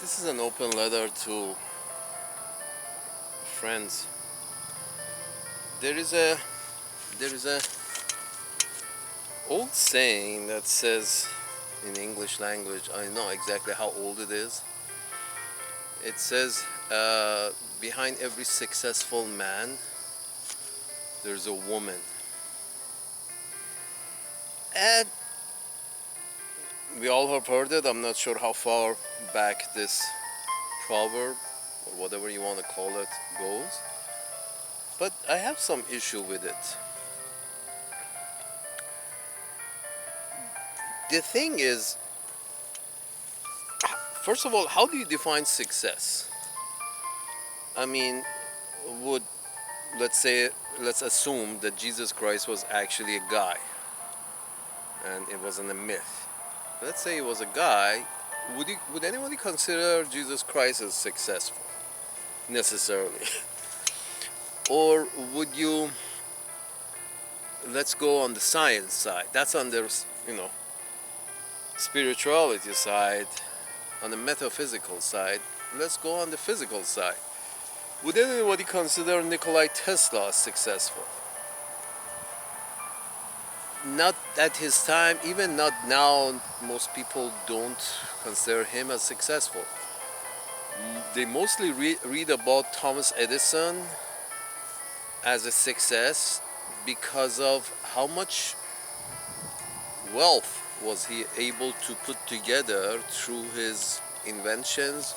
This is an open letter to friends. There is a old saying that says in English language. I know exactly how old it is. It says, behind every successful man, there's a woman. And we all have heard it. I'm not sure how far back this proverb, or whatever you want to call it, goes. But I have some issue with it. The thing is, first of all, how do you define success? I mean, would let's assume that Jesus Christ was actually a guy and it wasn't a myth. Let's say he was a guy. Would anybody consider Jesus Christ as successful necessarily? Or would you, let's go on the science side. That's on the, spirituality side, on the metaphysical side. Let's go on the physical side. Would anybody consider Nikola Tesla as successful? Not at his time, even not now. Most people don't consider him as successful. They mostly read about Thomas Edison as a success because of how much wealth was he able to put together through his inventions,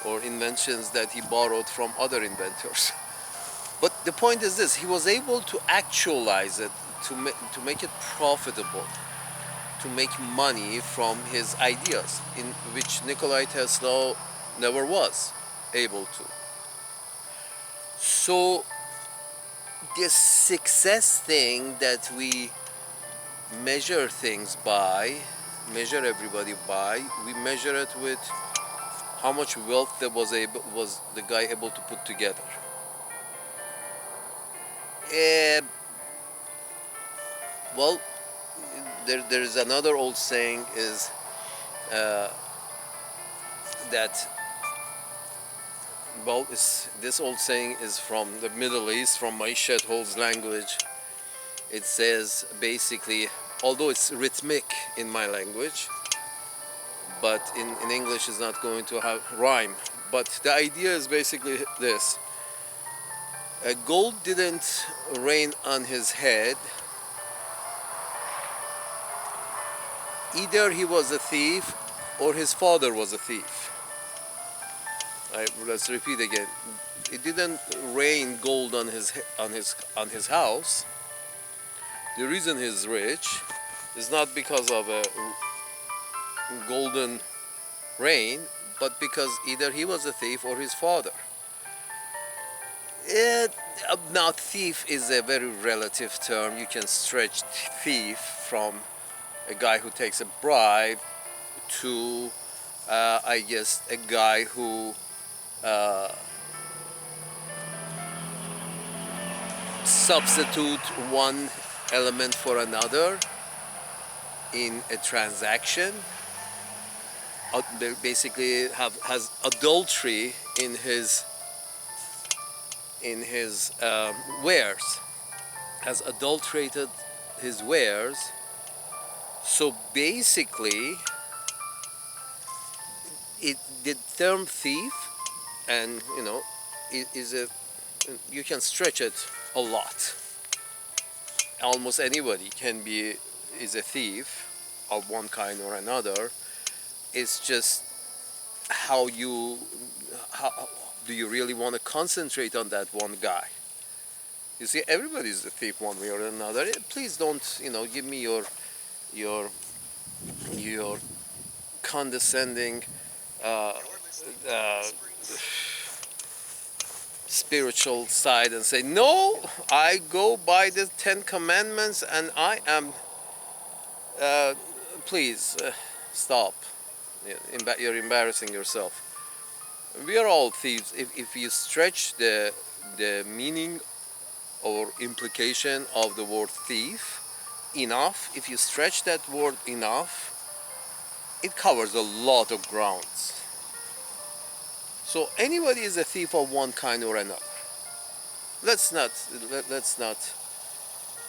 or inventions that he borrowed from other inventors. But the point is this: he was able to actualize it, to make it profitable, to make money from his ideas, in which Nikola Tesla never was able to. So this success thing that we measure things by, measure everybody by, we measure it with how much wealth that was the guy able to put together. Well, there is another old saying is that, well, this old saying is from the Middle East, from my Hol's language. It says basically, although it's rhythmic in my language, but in English it's not going to have rhyme. But the idea is basically this: gold didn't rain on his head. Either he was a thief or his father was a thief. Let's repeat again. It didn't rain gold on his house. The reason he's rich is not because of a golden rain, but because either he was a thief or his father. Now, thief is a very relative term. You can stretch thief from a guy who takes a bribe to, I guess, a guy who substitute one element for another in a transaction. Basically has adultery in his wares, has adulterated his wares. So basically, the term thief, and you can stretch it a lot. Almost anybody is a thief of one kind or another. It's just how do you really want to concentrate on that one guy? You see, everybody's a thief one way or another. Please don't, give me your condescending spiritual side and say, no, I go by the 10 Commandments and I am, please stop. You're embarrassing yourself. We are all thieves. If you stretch the meaning or implication of the word thief enough, if you stretch that word enough, it covers a lot of grounds. So anybody is a thief of one kind or another. Let's not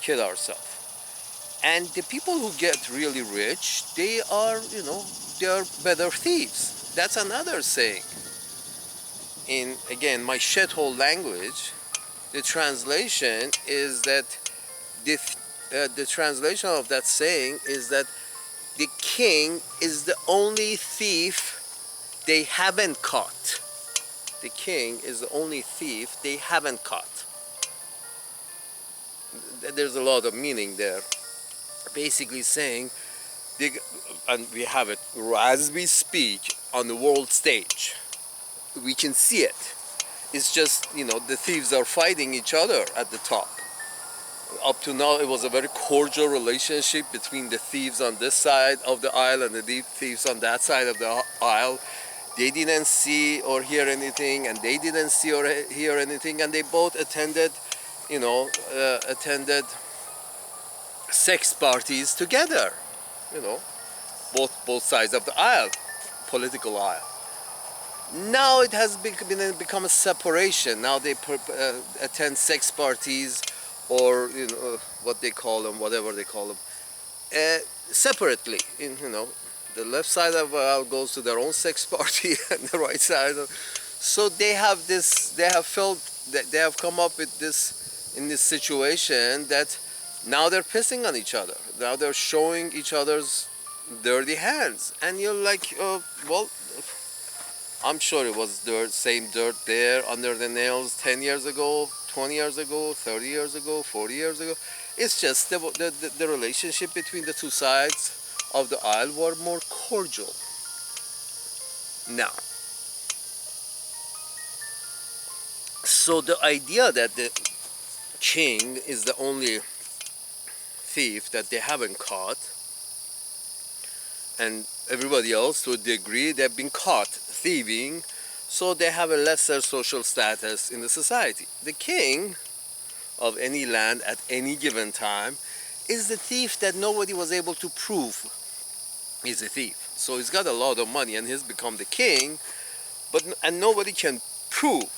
kid ourselves. And the people who get really rich, they are, they are better thieves. That's another saying. In, again, my shithole language, the translation is that the translation of that saying is that the king is the only thief they haven't caught. The king is the only thief they haven't caught. There's a lot of meaning there. Basically saying, and we have it as we speak on the world stage. We can see it. It's just, the thieves are fighting each other at the top. Up to now, it was a very cordial relationship between the thieves on this side of the aisle and the thieves on that side of the aisle. They didn't see or hear anything, and they didn't see or hear anything, and they both attended sex parties together. Both sides of the aisle, political aisle. Now it has become a separation. Now they attend sex parties, or what they call them, whatever they call them, separately. The left side of the aisle goes to their own sex party, and the right side. So they have this. They have felt that they have come up with this in this situation that now they're pissing on each other. Now they're showing each other's dirty hands, and you're like, well. I'm sure it was dirt, same dirt there under the nails 10 years ago, 20 years ago, 30 years ago, 40 years ago. It's just the relationship between the two sides of the aisle were more cordial. Now, so the idea that the king is the only thief that they haven't caught, and everybody else, to a degree, they've been caught thieving, so they have a lesser social status in the society. The king of any land at any given time is the thief that nobody was able to prove is a thief. So he's got a lot of money and he's become the king, and nobody can prove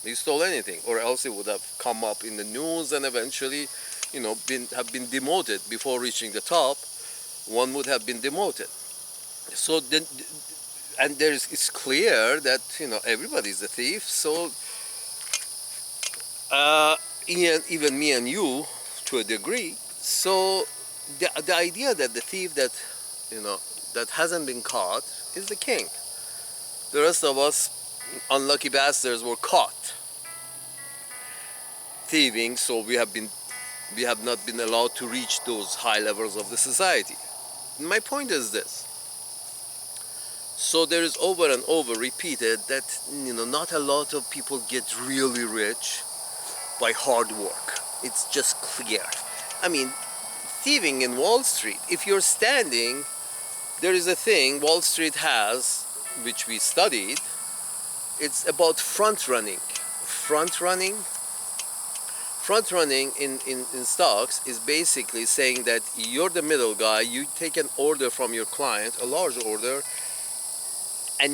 he stole anything, or else it would have come up in the news and eventually, have been demoted before reaching the top. One would have been demoted. So then, and it's clear that everybody's a thief. So even me and you, to a degree. So the idea that the thief that that hasn't been caught is the king. The rest of us, unlucky bastards, were caught thieving. So we have not been allowed to reach those high levels of the society. My point is this. So there is over and over repeated that not a lot of people get really rich by hard work. It's just clear. I mean, thieving in Wall Street, if you're standing, there is a thing Wall Street has, which we studied. It's about front running. Front running in stocks is basically saying that you're the middle guy, you take an order from your client, a large order, and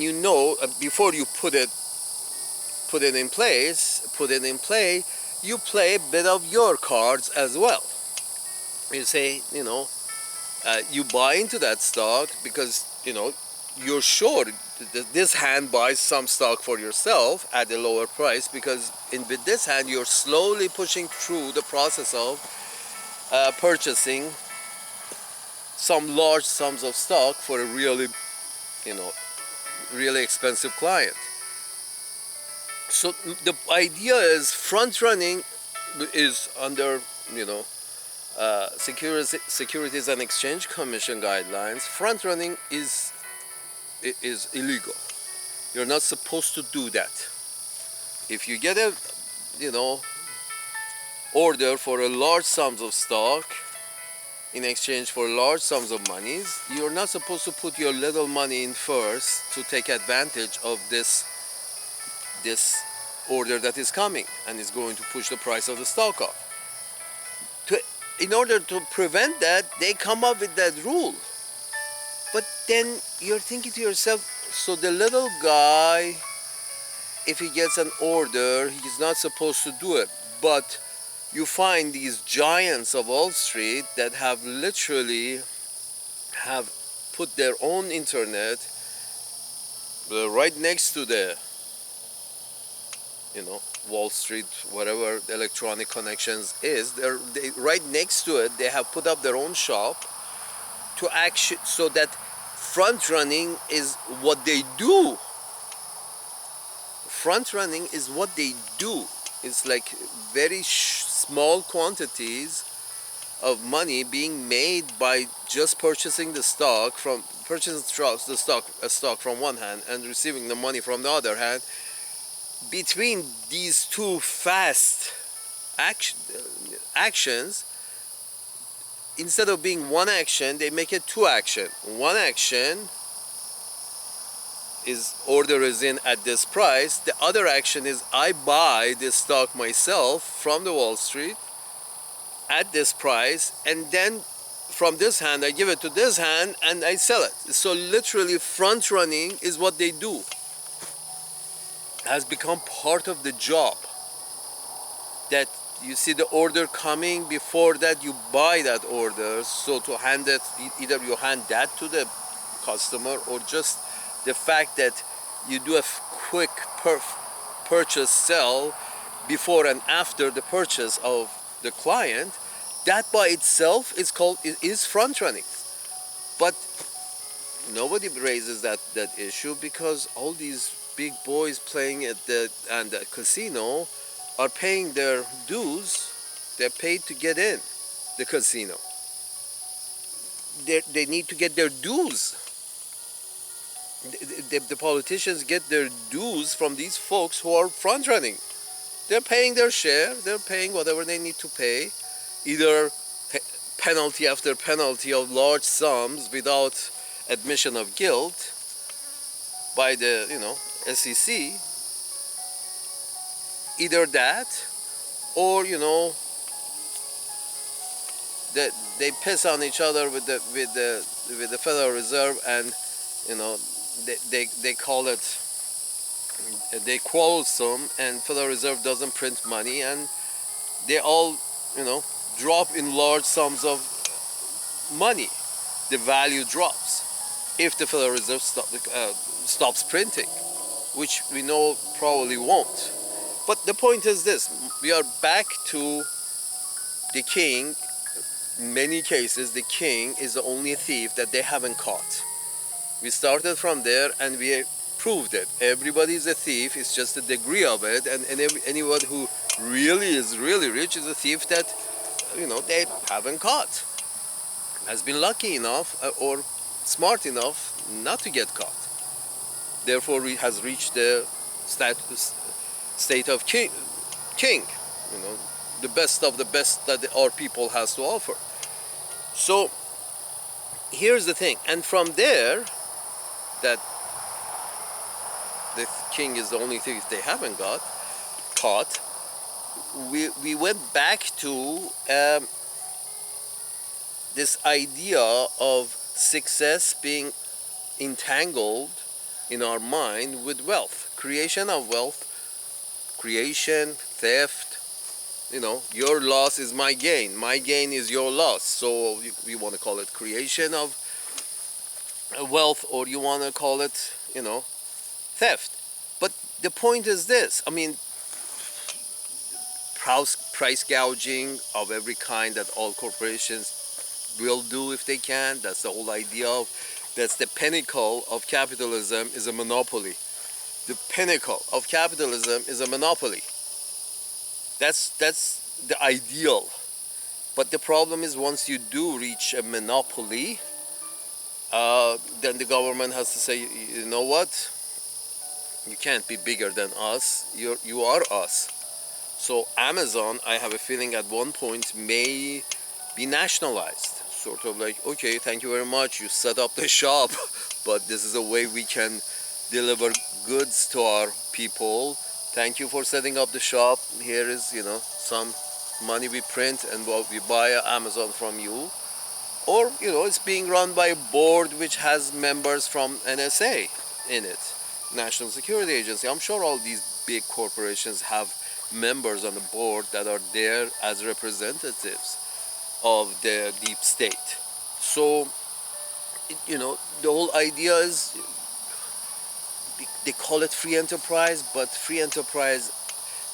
before you put it in play, you play a bit of your cards as well. You say, you buy into that stock because, you're sure this hand buys some stock for yourself at a lower price, because with this hand you're slowly pushing through the process of purchasing some large sums of stock for a really expensive client. So the idea is front running is under Securities and Exchange Commission guidelines. Front running is illegal. You're not supposed to do that. If you get a order for a large sums of stock in exchange for large sums of monies, you're not supposed to put your little money in first to take advantage of this order that is coming and is going to push the price of the stock up. In order to prevent that, they come up with that rule. But then you're thinking to yourself, so the little guy, if he gets an order, he's not supposed to do it. But you find these giants of Wall Street that have literally have put their own internet right next to the, you know, Wall Street, whatever the electronic connections is. They right next to it. They have put up their own shop to action, so that front running is what they do. Front running is what they do. It's like very small quantities of money being made by just purchasing the stock from a stock from one hand and receiving the money from the other hand. Between these two fast actions, instead of being one action, they make it two action. One action is order is in at this price. The other action is I buy this stock myself from the Wall Street at this price, and then from this hand I give it to this hand and I sell it. So literally front running is what they do. Has become part of the job. That you see the order coming, before that you buy that order, so to hand it, either you hand that to the customer, or just the fact that you do a quick purchase sell before and after the purchase of the client, that by itself is front running. But nobody raises that issue, because all these big boys playing at the casino are paying their dues. They're paid to get in the casino. They need to get their dues. The politicians get their dues from these folks who are front running. They're paying their share. They're paying whatever they need to pay, either penalty after penalty of large sums without admission of guilt by the SEC. Either that, or that they piss on each other with the Federal Reserve, and they call it, they quarrelsome, and Federal Reserve doesn't print money, and they all drop in large sums of money. The value drops if the Federal Reserve stops printing, which we know probably won't. But the point is this: we are back to the king. In many cases, the king is the only thief that they haven't caught. We started from there and we proved it. Everybody is a thief. It's just the degree of it. And anyone who really is really rich is a thief that they haven't caught. Has been lucky enough or smart enough not to get caught. Therefore, he has reached the state of king. The best of the best that our people has to offer. So here's the thing, and from there, that the king is the only thief they haven't caught. We went back to this idea of success being entangled in our mind with wealth, creation of wealth, creation, theft. Your loss is my gain. My gain is your loss. So you want to call it creation of wealth, or you want to call it, theft. But the point is this: I mean, price gouging of every kind that all corporations will do if they can. That's the whole idea of. That's the pinnacle of capitalism, is a monopoly. The pinnacle of capitalism is a monopoly. That's the ideal. But the problem is, once you do reach a monopoly, then the government has to say, you know what? You can't be bigger than us. You are us. So Amazon, I have a feeling at one point may be nationalized. Sort of like, okay, thank you very much. You set up the shop, but this is a way we can deliver goods to our people. Thank you for setting up the shop. Here is, some money we print and what we buy Amazon from you. or it's being run by a board which has members from NSA in it, National Security Agency. I'm sure all these big corporations have members on the board that are there as representatives of the deep state. So the whole idea is, they call it free enterprise, but free enterprise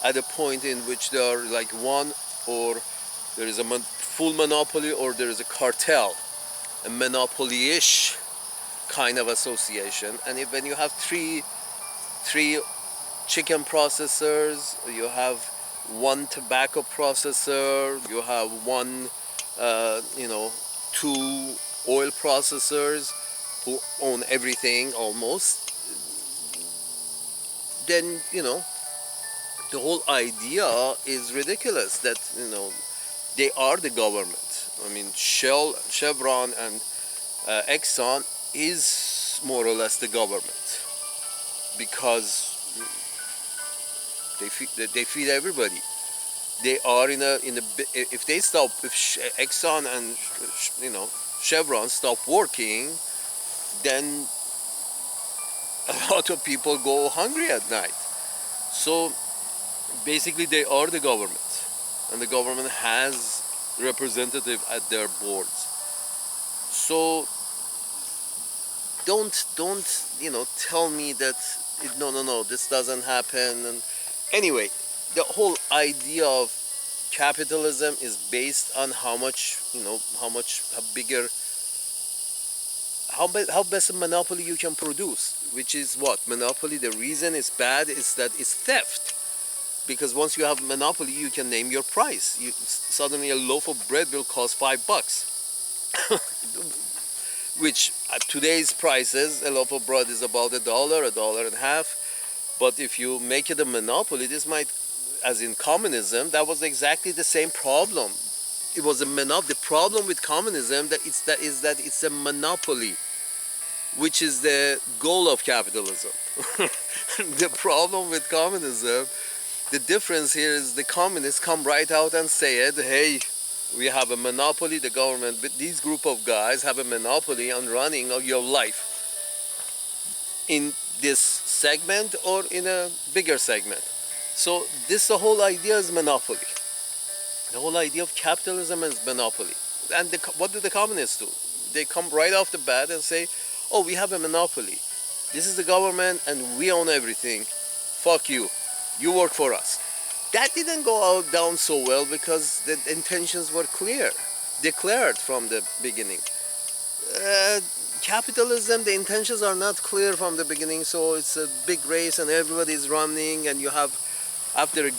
at a point in which there are like one, or there is a full monopoly, or there is a cartel, a monopoly-ish kind of association. And when you have three chicken processors, you have one tobacco processor, you have one, two oil processors who own everything almost, then the whole idea is ridiculous. That they are the government. I mean, Shell, Chevron, and Exxon is more or less the government, because they feed everybody. They are if they stop, if Exxon and Chevron stop working, then a lot of people go hungry at night. So basically, they are the government, and the government has representative at their boards. So don't tell me that no, this doesn't happen. And anyway, the whole idea of capitalism is based on how best a monopoly you can produce, which is what monopoly. The reason it's bad is that it's theft. Because once you have monopoly, you can name your price. Suddenly a loaf of bread will cost $5, which at today's prices, a loaf of bread is about $1, $1.50. But if you make it a monopoly, this might, as in communism, that was exactly the same problem. It was a monopoly. The problem with communism is that it's a monopoly, which is the goal of capitalism. The problem with communism, the difference here is the communists come right out and say it, hey, we have a monopoly, the government, but these group of guys have a monopoly on running of your life in this segment or in a bigger segment. So the whole idea is monopoly. The whole idea of capitalism is monopoly. And what do the communists do? They come right off the bat and say, oh, we have a monopoly. This is the government and we own everything. Fuck you. You work for us. That didn't go down so well because the intentions were clear, declared from the beginning. Capitalism, the intentions are not clear from the beginning, so it's a big race and everybody's running, and you have, after a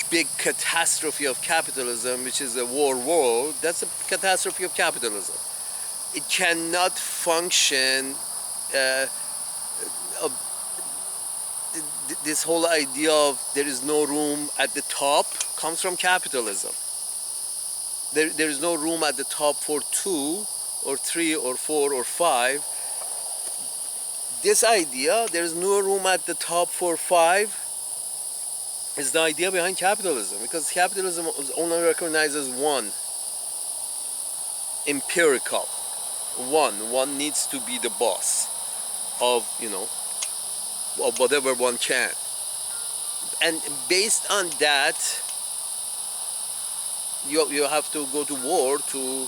big catastrophe of capitalism, which is a world, that's a catastrophe of capitalism. It cannot function. This whole idea of there is no room at the top comes from capitalism. There is no room at the top for 2 or 3 or 4 or 5. This idea, there is no room at the top for 5, is the idea behind capitalism, because capitalism only recognizes one, empirical. One needs to be the boss of, of whatever one can. And based on that, you have to go to war to,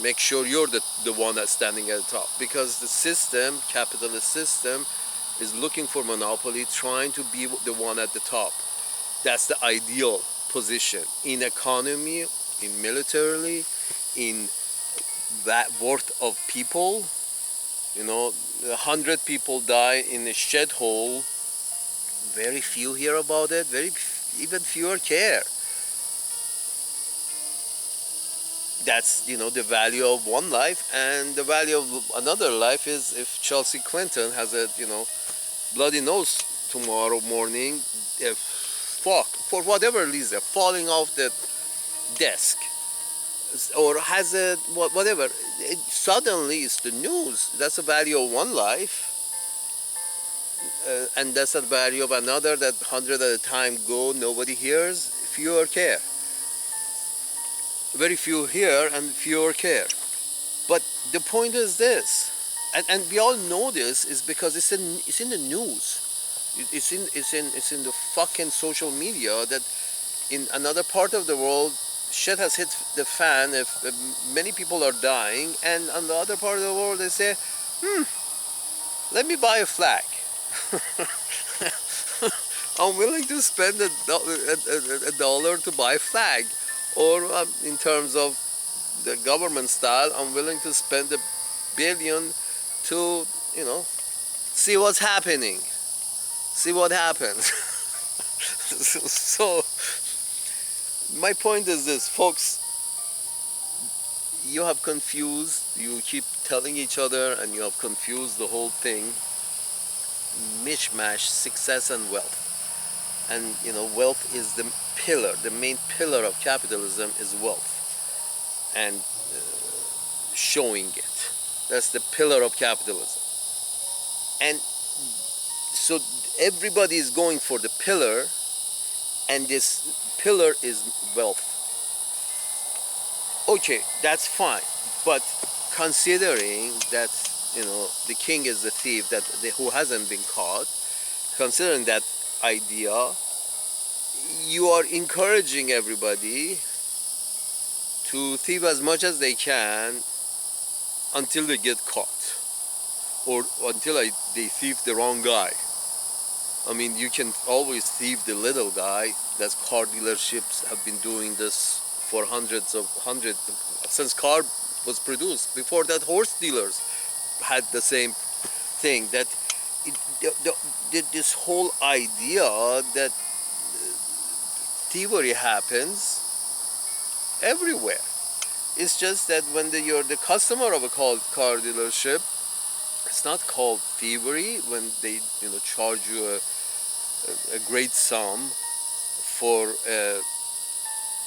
make sure you're the one that's standing at the top. Because the system, capitalist system, is looking for monopoly, trying to be the one at the top. That's the ideal position in economy, in militarily, in that worth of people. 100 people die in a shed hole. Very few hear about it. Even fewer care. That's the value of one life, and the value of another life is if Chelsea Clinton has a bloody nose tomorrow morning, for whatever reason, falling off the desk, or has a whatever, suddenly it's the news. That's the value of one life, and that's the value of another that 100 at a time go, nobody hears, fewer care. Very few hear and fewer care. But the point is this, and we all know this is because it's in the news. It's in the fucking social media that in another part of the world shit has hit the fan. If many people are dying, and on the other part of the world they say, let me buy a flag. I'm willing to spend a dollar to buy a flag, or in terms of the government style, I'm willing to spend a billion to, see what's happening, see what happens. So my point is this, folks. You have confused. You keep telling each other, and you have confused the whole thing. Mishmash, success and wealth. And wealth is the pillar. The main pillar of capitalism is wealth, and showing it. That's the pillar of capitalism. And so everybody is going for the pillar, and this pillar is wealth. Okay, that's fine. But considering that, the king is the thief who hasn't been caught, considering that idea, you are encouraging everybody to thieve as much as they can until they get caught, or until they thieve the wrong guy. I mean, you can always thieve the little guy. That's car dealerships have been doing this for hundreds since car was produced. Before that, horse dealers had the same thing. That this whole idea that thievery happens everywhere. It's just that when you're the customer of a car dealership, it's not called thievery when they charge you a great sum for a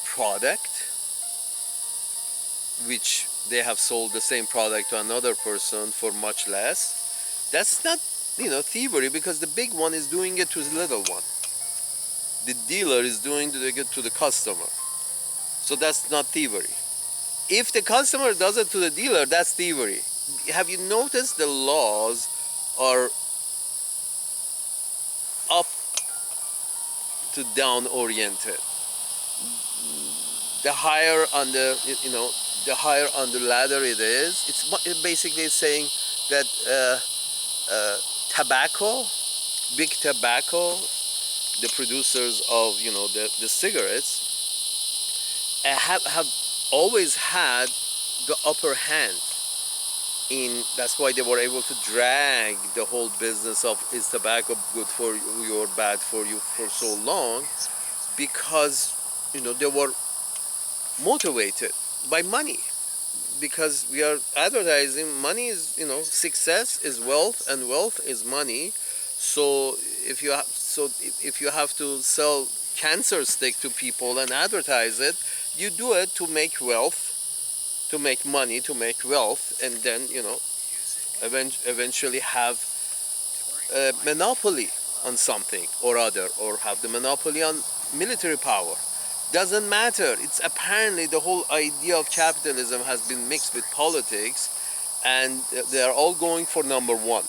product which they have sold the same product to another person for much less. That's not thievery, because the big one is doing it to the little one. The dealer is doing it to the customer. So that's not thievery. If the customer does it to the dealer, that's thievery. Have you noticed the laws are up to down oriented? The higher on the higher on the ladder it is, it's basically saying that tobacco, big tobacco, the producers of the cigarettes have always had the upper hand. That's why they were able to drag the whole business of is tobacco good for you or bad for you for so long, because they were motivated by money. Because we are advertising, money is success is wealth, and wealth is money. So if you have to sell cancer stick to people and advertise it, you do it to make wealth, to make money, to make wealth, and then eventually have a monopoly on something or other, or have the monopoly on military power. Doesn't matter. It's apparently the whole idea of capitalism has been mixed with politics, and they are all going for number one.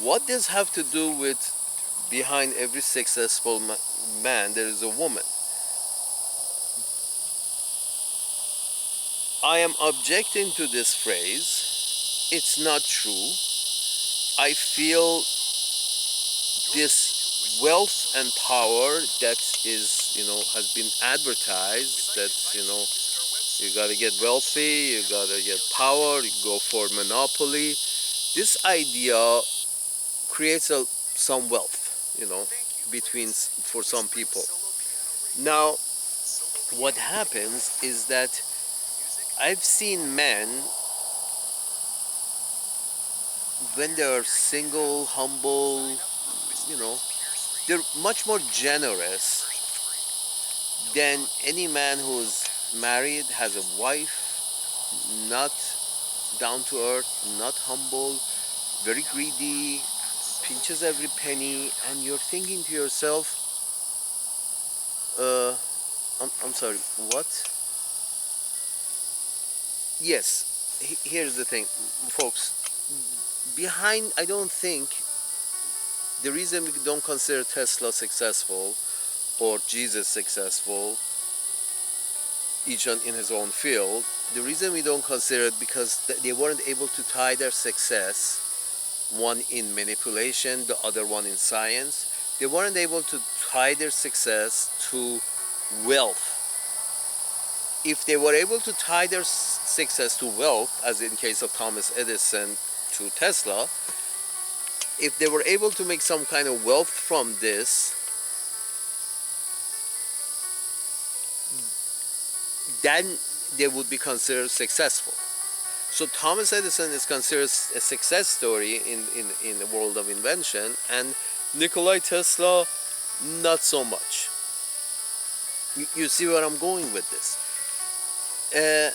What does have to do with behind every successful man there is a woman? I am objecting to this phrase. It's not true. I feel this wealth and power that is, has been advertised, that, you gotta get wealthy, you gotta get power, you go for monopoly. This idea creates some wealth, for some people. Now, what happens is that I've seen men, when they're single, humble, they're much more generous than any man who's married, has a wife, not down to earth, not humble, very greedy, pinches every penny, and you're thinking to yourself, I'm sorry, what? Yes, here's the thing, folks. Behind, I don't think the reason we don't consider Tesla successful or Jesus successful, each one in his own field, the reason we don't consider it because they weren't able to tie their success, one in manipulation, the other one in science. They weren't able to tie their success to wealth. If they were able to tie their success to wealth, as in case of Thomas Edison to Tesla, if they were able to make some kind of wealth from this, then they would be considered successful. So Thomas Edison is considered a success story in the world of invention, and Nikola Tesla, not so much. You see where I'm going with this? Uh,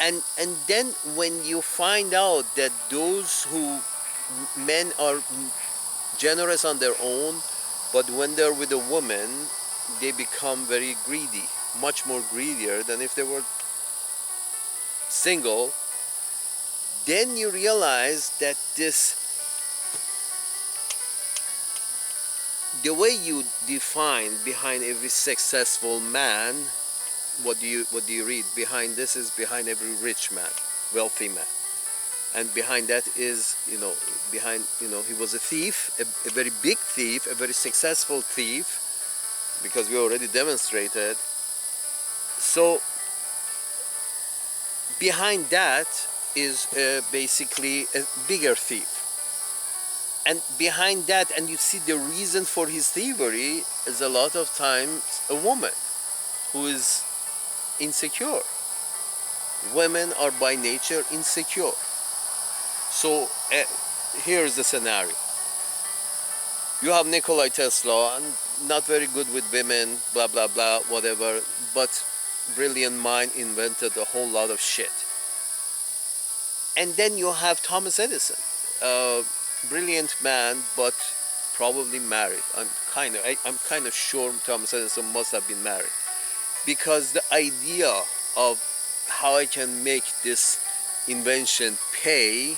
and then when you find out that those who men are generous on their own, but when they're with a woman, they become very greedy, much more greedier than if they were single, then you realize that the way you define behind every successful man, what do you read? Behind this is behind every rich man, wealthy man. And behind that is, he was a thief, a very big thief, a very successful thief, because we already demonstrated. So behind that is basically a bigger thief. And behind that, and you see the reason for his thievery is a lot of times a woman who is insecure. Women are by nature insecure. So here's the scenario. You have Nikola Tesla, and not very good with women, blah, blah, blah, whatever, but brilliant mind, invented a whole lot of shit. And then you have Thomas Edison, brilliant man, but probably married. I'm kind of sure Thomas Edison must have been married, because the idea of how I can make this invention pay,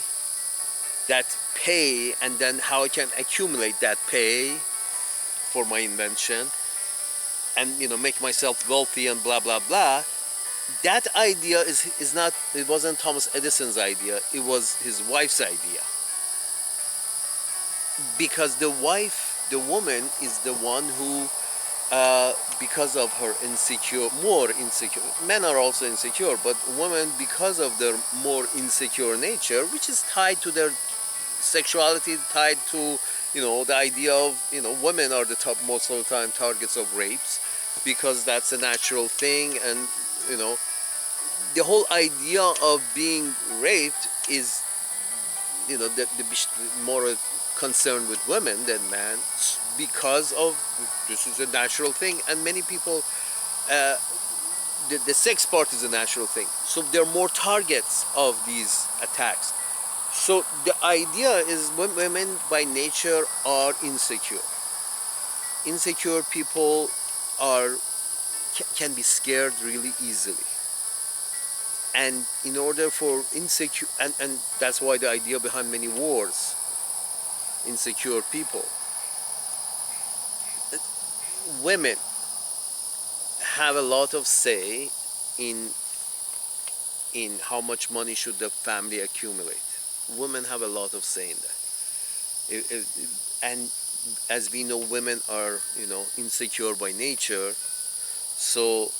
and then how I can accumulate that pay for my invention, and make myself wealthy and blah blah blah. That idea it wasn't Thomas Edison's idea, it was his wife's idea. Because the woman is the one who, because of her more insecure, men are also insecure, but women, because of their more insecure nature, which is tied to their sexuality, tied to, the idea of, women are the top, most of the time, targets of rapes, because that's a natural thing. And, the whole idea of being raped is, the more concerned with women than men, because of this is a natural thing. And many people, the sex part is a natural thing, so there are more targets of these attacks. So the idea is women by nature are insecure. Insecure people can be scared really easily. And in order for insecure, and that's why the idea behind many wars, insecure people. Women have a lot of say in how much money should the family accumulate. Women have a lot of say in that. And as we know, women are, insecure by nature. So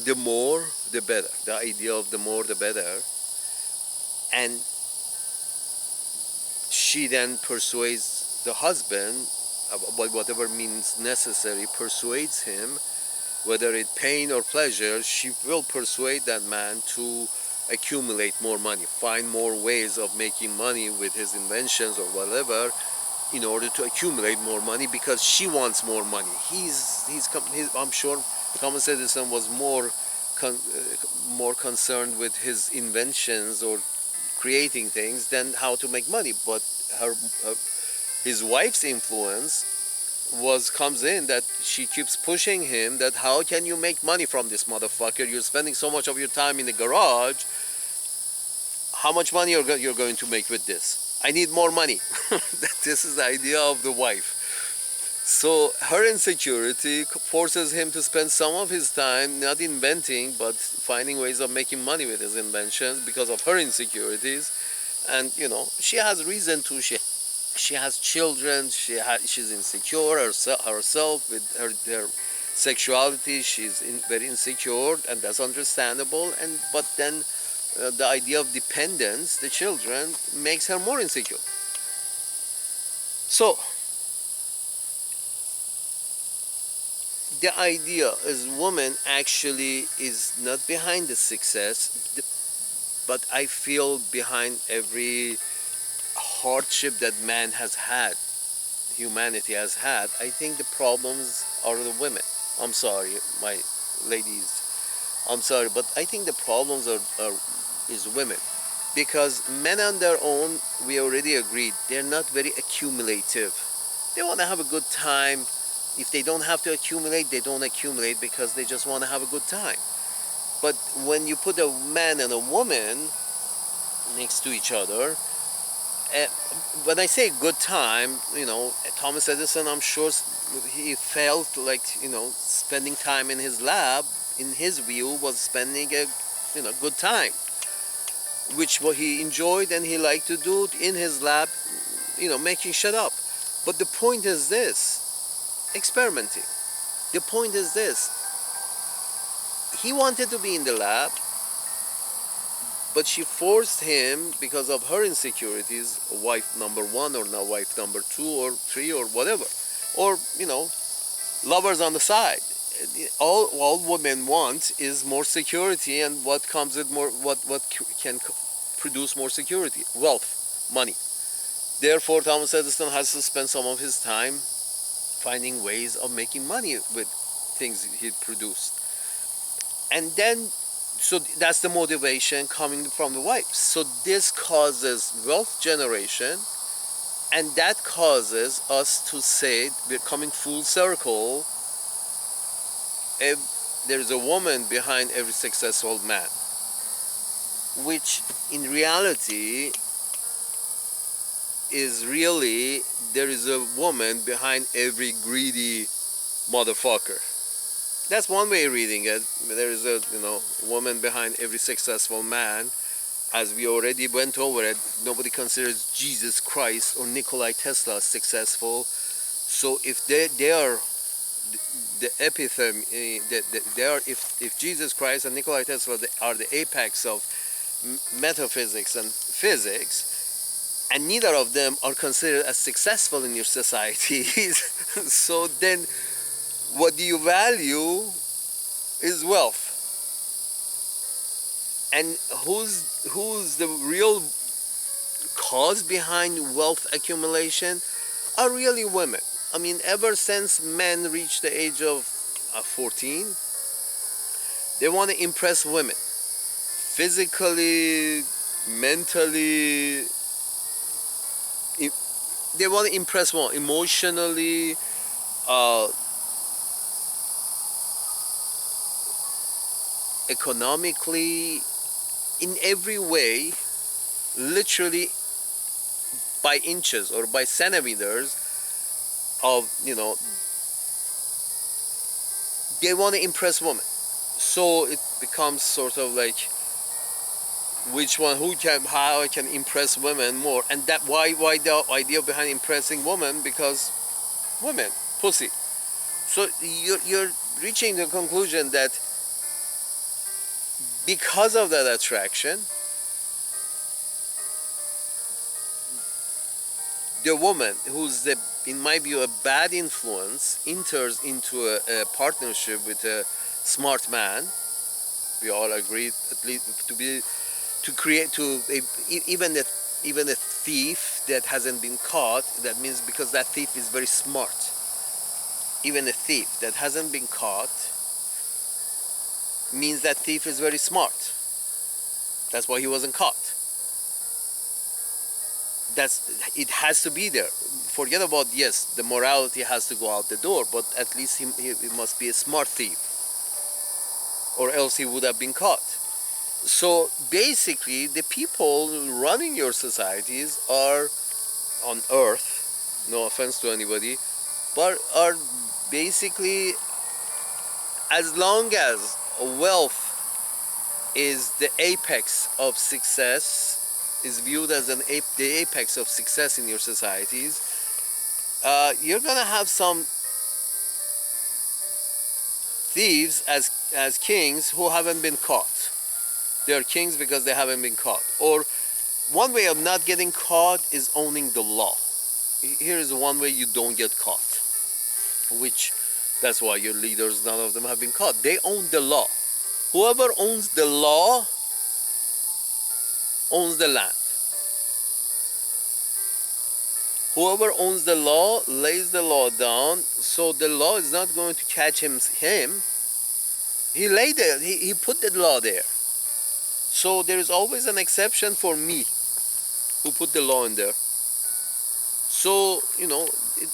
the more, the better. The idea of the more, the better. And she then persuades the husband, by whatever means necessary, persuades him, whether it pain or pleasure, she will persuade that man to accumulate more money, find more ways of making money with his inventions or whatever, in order to accumulate more money, because she wants more money. I'm sure Thomas Edison was more concerned with his inventions or creating things than how to make money. But his wife's influence comes in that she keeps pushing him that how can you make money from this motherfucker? You're spending so much of your time in the garage. How much money you're going to make with this? I need more money. This is the idea of the wife. So her insecurity forces him to spend some of his time not inventing but finding ways of making money with his inventions because of her insecurities. And she has reason to. She has children. She's insecure herself with her sexuality. She's very insecure, and that's understandable. But then the idea of dependence, the children, makes her more insecure. So the idea is woman actually is not behind the success, but I feel behind every hardship that man has had, humanity has had. I think the problems are the women. I'm sorry, my ladies. I'm sorry, but I think the problems is women, because men on their own, we already agreed, they're not very accumulative. They want to have a good time. If they don't have to accumulate, they don't accumulate because they just want to have a good time. But when you put a man and a woman next to each other, when I say good time, Thomas Edison, I'm sure he felt like, spending time in his lab, in his view, was spending a, good time, which what he enjoyed and he liked to do in his lab, making shit up. But the point is this, experimenting. The point is this, he wanted to be in the lab, but she forced him because of her insecurities, wife number one or now wife number two or three or whatever, or lovers on the side. All women want is more security, and what comes with more, what can produce more security? Wealth, money. Therefore, Thomas Edison has to spend some of his time finding ways of making money with things he produced, and then. So that's the motivation coming from the wife. So this causes wealth generation, and that causes us to say, we're coming full circle, if there's a woman behind every successful man, which in reality is really, there is a woman behind every greedy motherfucker. That's one way of reading it. There is a woman behind every successful man. As we already went over it, nobody considers Jesus Christ or Nikola Tesla successful. So if they are the epitome, they are, if Jesus Christ and Nikola Tesla are the apex of metaphysics and physics, and neither of them are considered as successful in your societies, so then what do you value is wealth. And who's the real cause behind wealth accumulation are really women. I mean, ever since men reach the age of 14, they want to impress women. Physically, mentally, they want to impress women. Emotionally, economically, in every way, literally by inches or by centimeters of, they want to impress women. So it becomes sort of like, how I can impress women more. And that why the idea behind impressing women, because women, pussy. So you're reaching the conclusion that because of that attraction, the woman, who's in my view, a bad influence, enters into a partnership with a smart man. We all agree, at least, even a thief that hasn't been caught. That means because that thief is very smart. Even a thief that hasn't been caught means that thief is very smart. That's why he wasn't caught. it has to be there. Forget about, yes, the morality has to go out the door, but at least he must be a smart thief, or else he would have been caught. So basically, the people running your societies are on earth, no offense to anybody, but are basically, as long as wealth is the apex of success, is viewed as the apex of success in your societies, you're gonna have some thieves as kings who haven't been caught. They're kings because they haven't been caught. Or one way of not getting caught is owning the law. Here is one way you don't get caught, which that's why your leaders, none of them have been caught. They own the law. Whoever owns the law owns the land. Whoever owns the law lays the law down, so the law is not going to catch him. He laid it. He put the law there. So there is always an exception for me, who put the law in there. So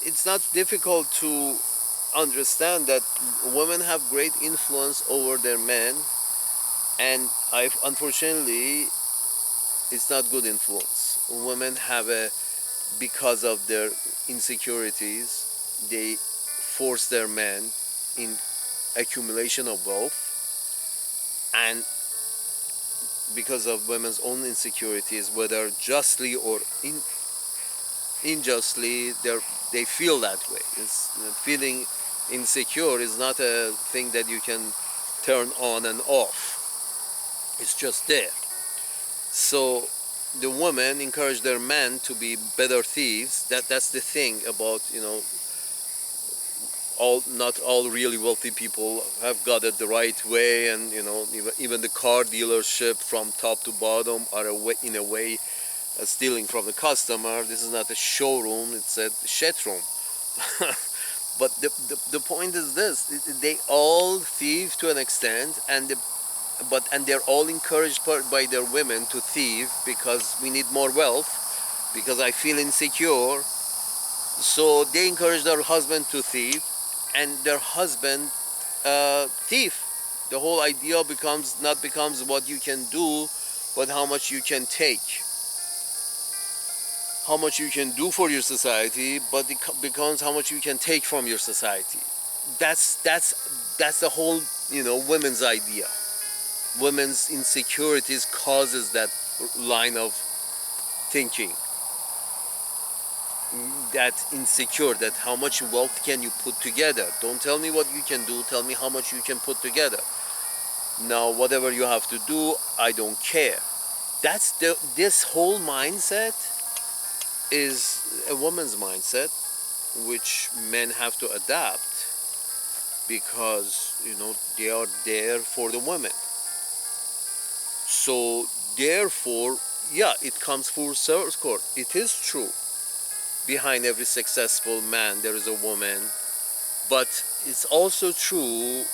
it's not difficult to understand that women have great influence over their men, and unfortunately, it's not good influence. Women have because of their insecurities, they force their men in accumulation of wealth, and because of women's own insecurities, whether justly or unjustly, they feel that way. Feeling insecure is not a thing that you can turn on and off. It's just there. So the women encourage their men to be better thieves. That's the thing about, not all really wealthy people have got it the right way, and even the car dealership from top to bottom are in a way stealing from the customer. This is not a showroom, it's a shed room. But the point is this: they all thieve to an extent, and they're all encouraged by their women to thieve because we need more wealth, because I feel insecure. So they encourage their husband to thieve, and their husband thief. The whole idea becomes what you can do, but how much you can take. How much you can do for your society, but it becomes how much you can take from your society. That's the whole women's idea. Women's insecurities causes that line of thinking. That insecure, that how much wealth can you put together. Don't tell me what you can do, tell me how much you can put together. Now whatever you have to do, I don't care. This whole mindset is a woman's mindset, which men have to adapt, because they are there for the women. So therefore, yeah, it comes full circle. It is true, behind every successful man there is a woman, but it's also true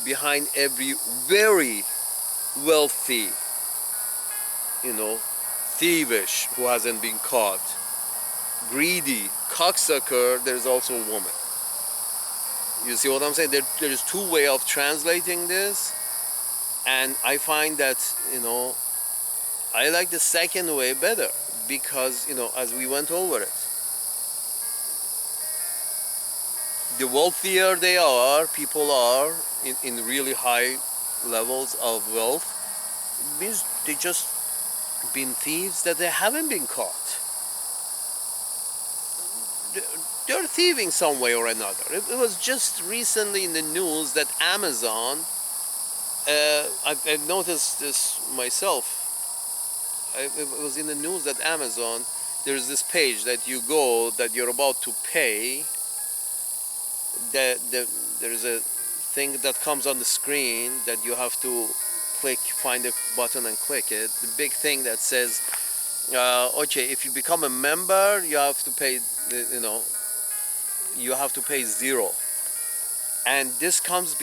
behind every very wealthy, thievish, who hasn't been caught, greedy, cocksucker, there's also a woman. You see what I'm saying? There's two ways of translating this, and I find that I like the second way better, because as we went over it, the wealthier people are in really high levels of wealth, it means they just been thieves that they haven't been caught. They're thieving some way or another. It was just recently in the news that Amazon, I've noticed this myself, it was in the news that Amazon, there's this page that you go, that you're about to pay, there's a thing that comes on the screen that you have to find a button and click it. The big thing that says, okay, if you become a member, you have to pay, you have to pay $0. And this comes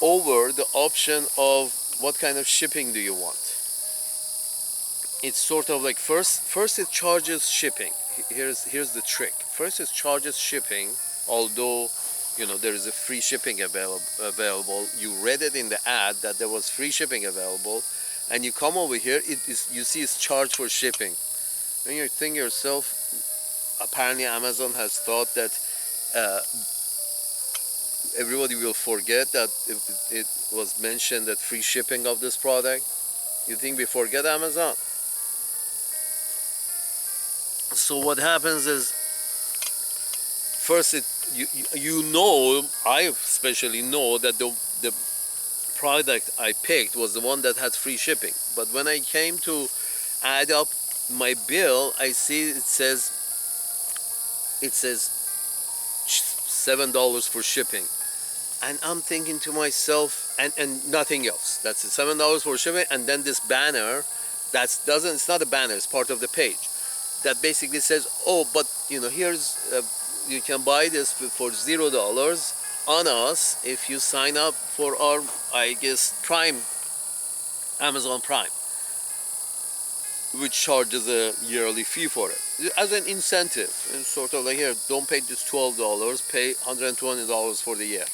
over the option of what kind of shipping do you want. it's sort of like first it charges shipping. Here's the trick. First it charges shipping, although there is a free shipping available. You read it in the ad that there was free shipping available, and you come over here, you see it's charged for shipping. And you think yourself, apparently Amazon has thought that uh, everybody will forget that it was mentioned that free shipping of this product. You think we forget Amazon? So what happens is, first I especially know that the product I picked was the one that had free shipping. But when I came to add up my bill, I see it says $7 for shipping. And I'm thinking to myself, and nothing else. That's it, $7 for shipping, and then this banner it's not a banner, it's part of the page that basically says, oh, but here's you can buy this for $0 on us if you sign up for our, I guess, Prime, Amazon Prime, which charges a yearly fee for it as an incentive. And sort of like, here, don't pay just $12, pay $120 for the year,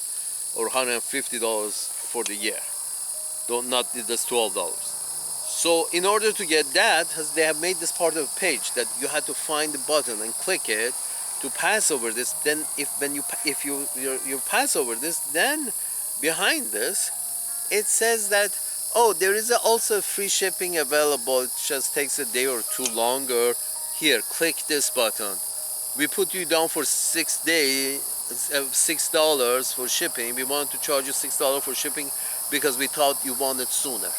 or $150 for the year. Don't not just $12. So in order to get that, they have made this part of the page that you had to find the button and click it to pass over this. Then if you pass over this, then behind this it says that, oh, there is also free shipping available. It just takes a day or two longer. Here, click this button. We put you down for 6 days, $6 for shipping. We want to charge you $6 for shipping because we thought you wanted sooner.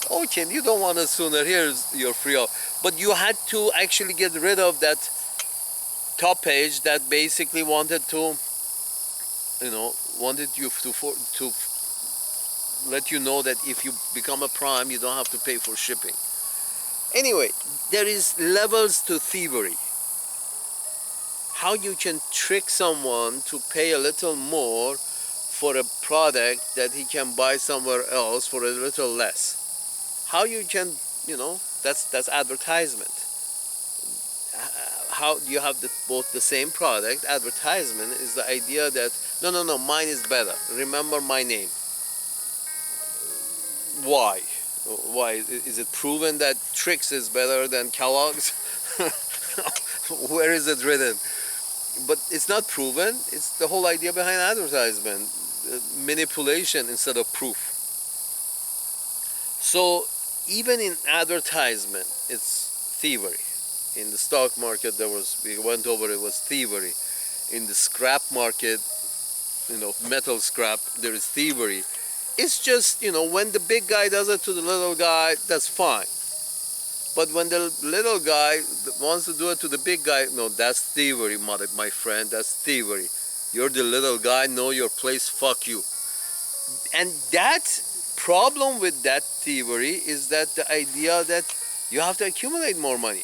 Okay, you don't want it sooner. Here's your free off. But you had to actually get rid of that top page that basically wanted you to let you know that if you become a Prime, you don't have to pay for shipping. Anyway, there is levels to thievery. How you can trick someone to pay a little more for a product that he can buy somewhere else for a little less. How you can, that's advertisement. How you have both the same product. Advertisement is the idea that, no, mine is better. Remember my name. Why? Why? Is it proven that Trix is better than Kellogg's? Where is it written? But it's not proven. It's the whole idea behind advertisement. Manipulation instead of proof. So even in advertisement, it's thievery. In the stock market, we went over, it was thievery. In the scrap market, metal scrap, there is thievery. It's just, when the big guy does it to the little guy, that's fine. But when the little guy wants to do it to the big guy, no, that's thievery, my friend, that's thievery. You're the little guy, know your place, fuck you. And that problem with that thievery is that the idea that you have to accumulate more money.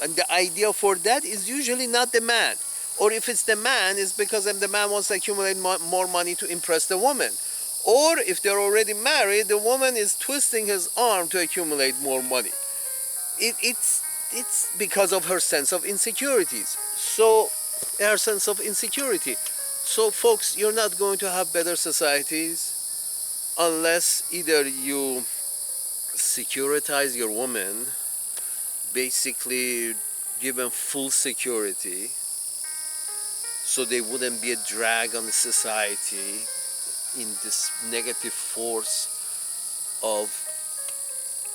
And the idea for that is usually not the man. Or if it's the man, it's because the man wants to accumulate more money to impress the woman. Or if they're already married, the woman is twisting his arm to accumulate more money. It's because of her sense of insecurities. So, her sense of insecurity. So, folks, you're not going to have better societies unless either you securitize your woman, basically give them full security, so they wouldn't be a drag on the society in this negative force of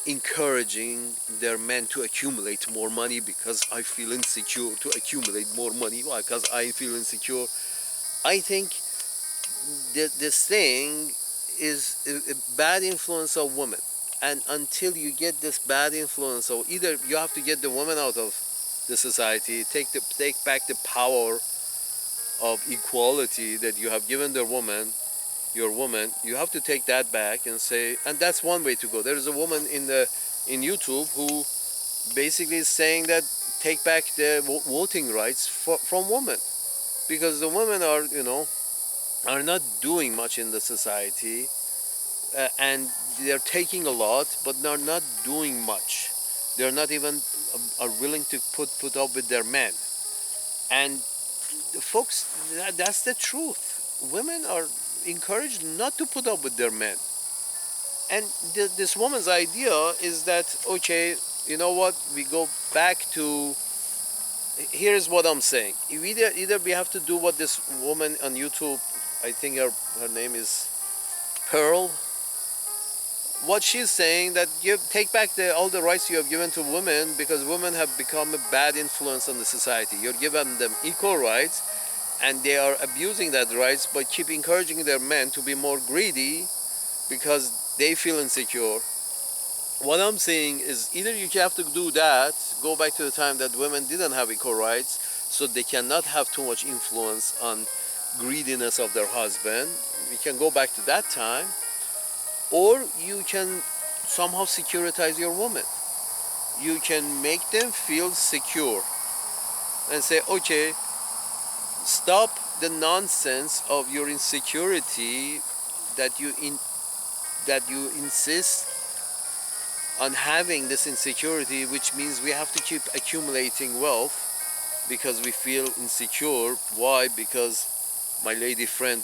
encouraging their men to accumulate more money because I feel insecure to accumulate more money. Why? Because I feel insecure. I think that this thing is a bad influence of women. And until you get this bad influence, so either you have to get the woman out of the society, take back the power of equality that you have given your woman, you have to take that back and say, and that's one way to go. There is a woman in YouTube who basically is saying that take back the voting rights from women, because the women are not doing much in the society, and they're taking a lot, but they're not doing much. They're not even are willing to put up with their men. And folks, that's the truth. Women are encouraged not to put up with their men. And this woman's idea is that, okay, you know what, we go back to, here's what I'm saying. Either we have to do what this woman on YouTube, I think her name is Pearl, what she's saying, that you take back all the rights you have given to women, because women have become a bad influence on the society. You're giving them equal rights, and they are abusing that rights by keep encouraging their men to be more greedy because they feel insecure. What I'm saying is, either you have to do that, go back to the time that women didn't have equal rights, so they cannot have too much influence on greediness of their husband. We can go back to that time, or you can somehow securitize your woman. You can make them feel secure and say, okay, stop the nonsense of your insecurity that you insist on having this insecurity, which means we have to keep accumulating wealth because we feel insecure. Why? Because my lady friend,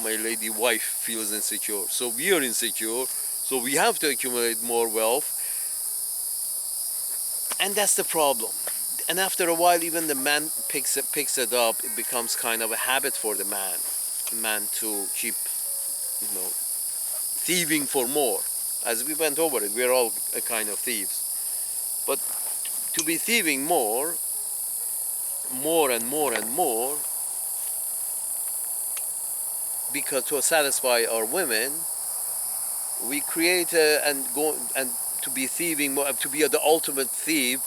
my lady wife feels insecure. So we are insecure, so we have to accumulate more wealth. And that's the problem. And after a while, even the man picks it up. It becomes kind of a habit for the man to keep, thieving for more. As we went over it, we're all a kind of thieves. But to be thieving more and more and more, because to satisfy our women, we create and to be thieving more, to be the ultimate thief,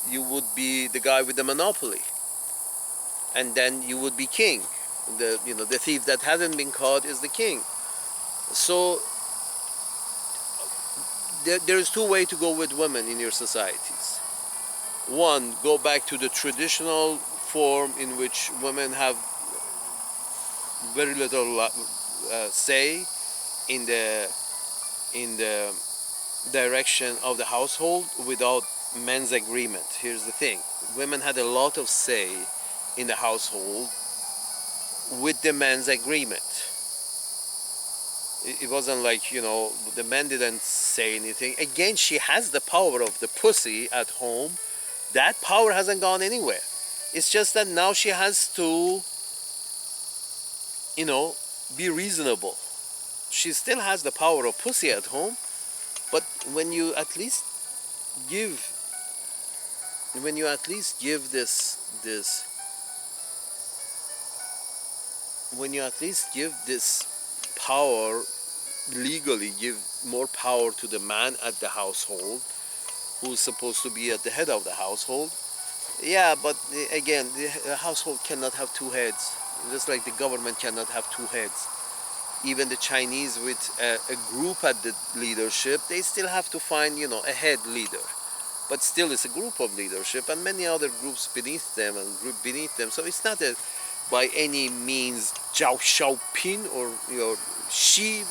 you would be the guy with the monopoly, and then you would be king. The thief that hasn't been caught is the king. So there's two ways to go with women in your societies. One, go back to the traditional form in which women have very little say in the direction of the household without men's agreement. Here's the thing: women had a lot of say in the household with the men's agreement. It wasn't like, the man didn't say anything. Again, she has the power of the pussy at home. That power hasn't gone anywhere. It's just that now she has to, be reasonable. She still has the power of pussy at home, but when you at least give this power, legally give more power to the man at the household, who's supposed to be at the head of the household. Yeah, but again, the household cannot have two heads, just like the government cannot have two heads. Even the Chinese, with a group at the leadership, they still have to find, a head leader. But still, it's a group of leadership and many other groups beneath them and group beneath them. So it's not by any means Zhao Xiaoping or Xi.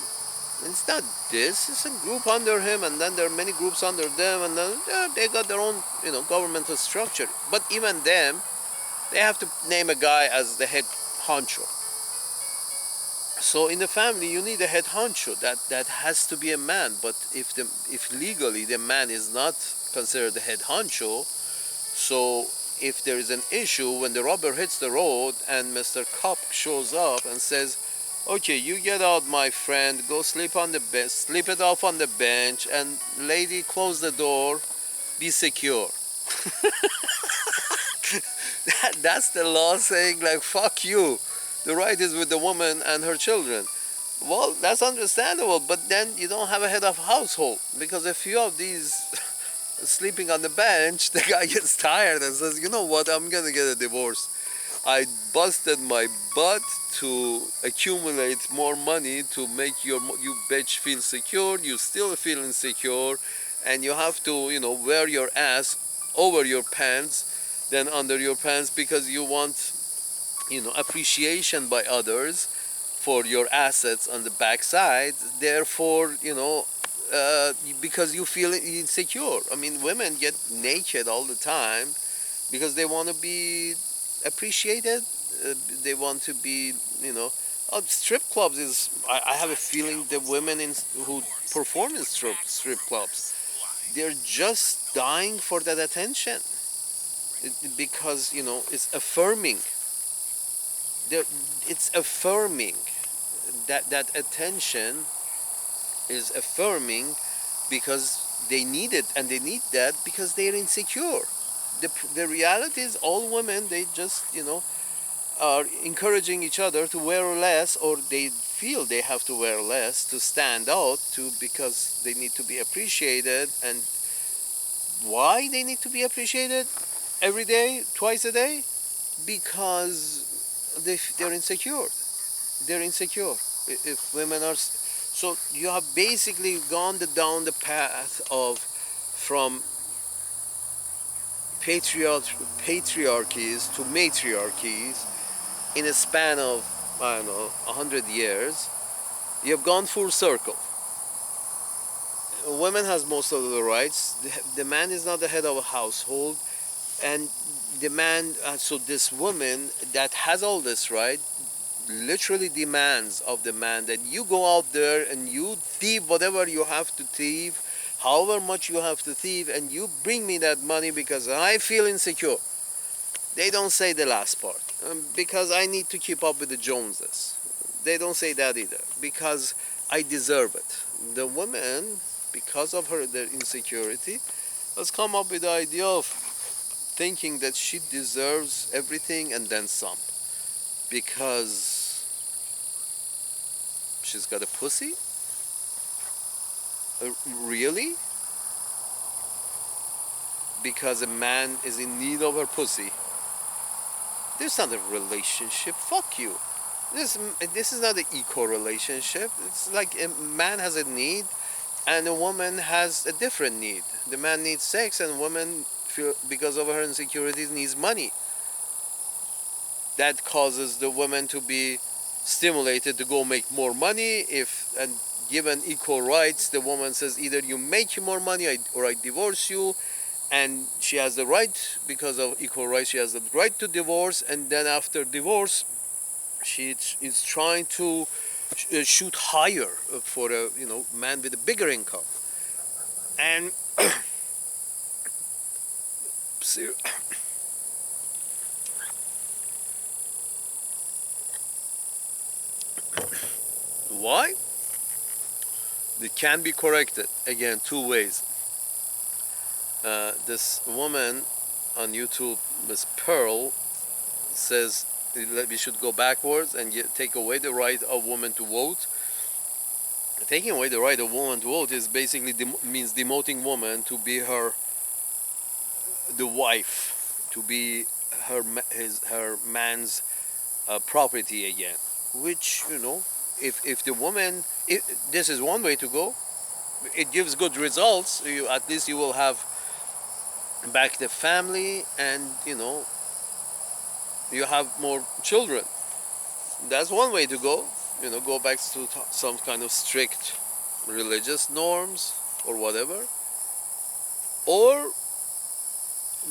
It's not this. It's a group under him, and then there are many groups under them, and then they got their own, governmental structure. But even them, they have to name a guy as the head honcho. So in the family, you need a head honcho. That has to be a man. But if legally the man is not considered the head honcho, so if there is an issue when the rubber hits the road and Mr. Cop shows up and says, okay, you get out, my friend, go sleep on the bed, sleep it off on the bench, and lady, close the door, be secure. That's the law saying, like, fuck you. The right is with the woman and her children. Well, that's understandable, but then you don't have a head of household, because a few of these sleeping on the bench, the guy gets tired and says, you know what, I'm gonna get a divorce. I busted my butt to accumulate more money to make you bitch feel secure. You still feel insecure, and you have to, wear your ass over your pants than under your pants, because you want, appreciation by others for your assets on the backside. Therefore, because you feel insecure. I mean, women get naked all the time because they want to be appreciated. They want to be, you know. Strip clubs is. I have a feeling the women who perform in strip clubs, they're just dying for that attention. Because it's affirming. They're, it's affirming. That attention is affirming because they need it, and they need that because they're insecure. The reality is all women, they just are encouraging each other to wear less, or they feel they have to wear less to stand out, to because they need to be appreciated. And why they need to be appreciated every day, twice a day? Because they're insecure. They're insecure. If women are so, you have basically gone down the path of from patriarchies to matriarchies in a span of, I don't know, 100 years. You have gone full circle. A woman has most of the rights. The man is not the head of a household, and the man. So this woman that has all this right literally demands of the man that you go out there and you thieve whatever you have to thieve, however much you have to thieve, and you bring me that money because I feel insecure. They don't say the last part, because I need to keep up with the Joneses. They don't say that either, because I deserve it. The woman, because of their insecurity, has come up with the idea of thinking that she deserves everything and then some, because she's got a pussy. Really? Because a man is in need of her pussy. There's not a relationship. Fuck you. This is not an equal relationship. It's like a man has a need and a woman has a different need. The man needs sex, and woman, because of her insecurities, needs money. That causes the woman to be stimulated to go make more money. If and given equal rights, the woman says either you make more money or I divorce you. And she has the right, because of equal rights, she has the right to divorce. And then after divorce, she is trying to shoot higher for a man with a bigger income. And why? It can be corrected again two ways. This woman on YouTube, Miss Pearl, says we should go backwards and take away the right of women to vote. Taking away the right of woman to vote is basically means demoting woman to be the wife, to be her man's property again. Which if the woman, this is one way to go. It gives good results. At least you will have back the family, and you have more children. That's one way to go. Go back to some kind of strict religious norms or whatever, or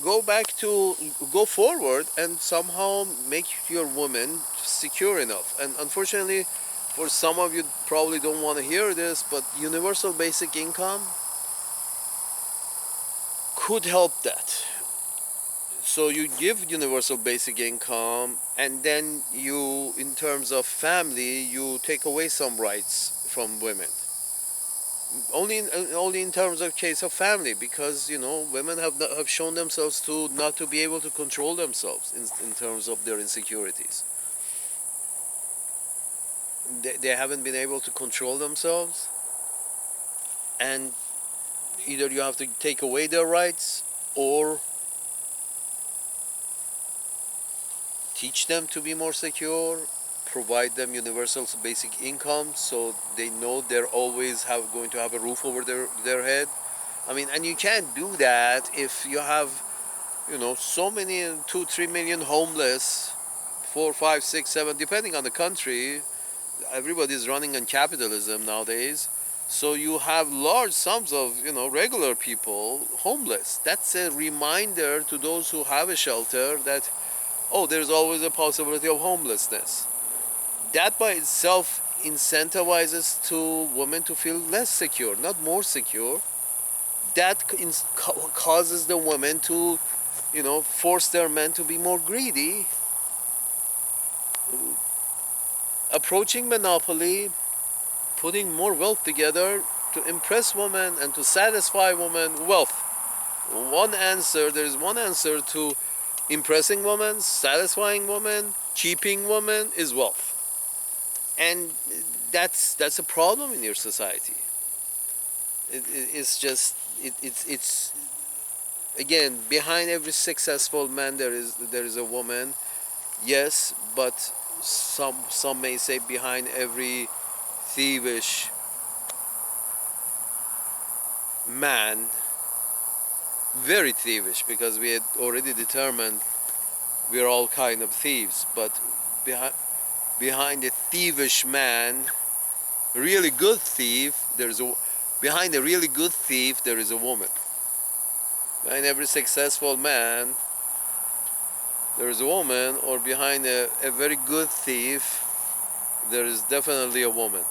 go forward and somehow make your woman secure enough. And unfortunately, for some of you probably don't want to hear this, but universal basic income could help that. So you give universal basic income, and then in terms of family, you take away some rights from women. Only in terms of case of family, because women have shown themselves to not to be able to control themselves in terms of their insecurities. They haven't been able to control themselves, and either you have to take away their rights or teach them to be more secure, provide them universal basic income so they know they're always going to have a roof over their head. I mean, and you can't do that if you have, so many, 2-3 million homeless, 4, 5, 6, 7, depending on the country. Everybody's running on capitalism nowadays. So you have large sums of, regular people homeless. That's a reminder to those who have a shelter that, oh, there's always a possibility of homelessness. That by itself incentivizes to women to feel less secure, not more secure. That causes the women to, force their men to be more greedy, approaching monopoly, putting more wealth together to impress women and to satisfy women. Wealth. There is one answer to impressing women, satisfying women, keeping women is wealth. And that's a problem in your society. It's just it's again, behind every successful man there is a woman. Yes, but some may say behind every thievish man, very thievish, because we had already determined we're all kind of thieves. But behind a thievish man, really good thief, behind a really good thief there is a woman. Behind every successful man there is a woman, or behind a very good thief there is definitely a woman.